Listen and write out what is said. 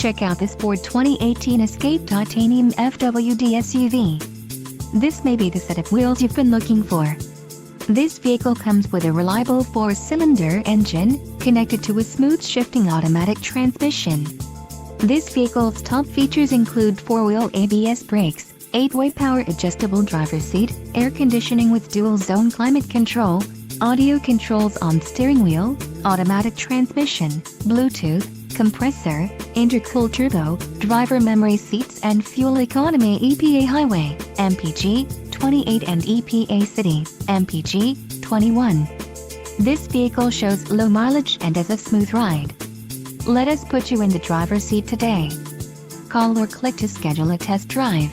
Check out this Ford 2018 Escape Titanium FWD SUV. This may be the set of wheels you've been looking for. This vehicle comes with a reliable 4-cylinder engine, connected to a smooth shifting automatic transmission. This vehicle's top features include 4-wheel ABS brakes, 8-way power adjustable driver's seat, air conditioning with dual-zone climate control, audio controls on steering wheel, automatic transmission, Bluetooth, compressor, intercooled turbo, driver memory seats and fuel economy EPA highway, MPG 28 and EPA city, MPG 21. This vehicle shows low mileage and is a smooth ride. Let us put you in the driver's seat today. Call or click to schedule a test drive.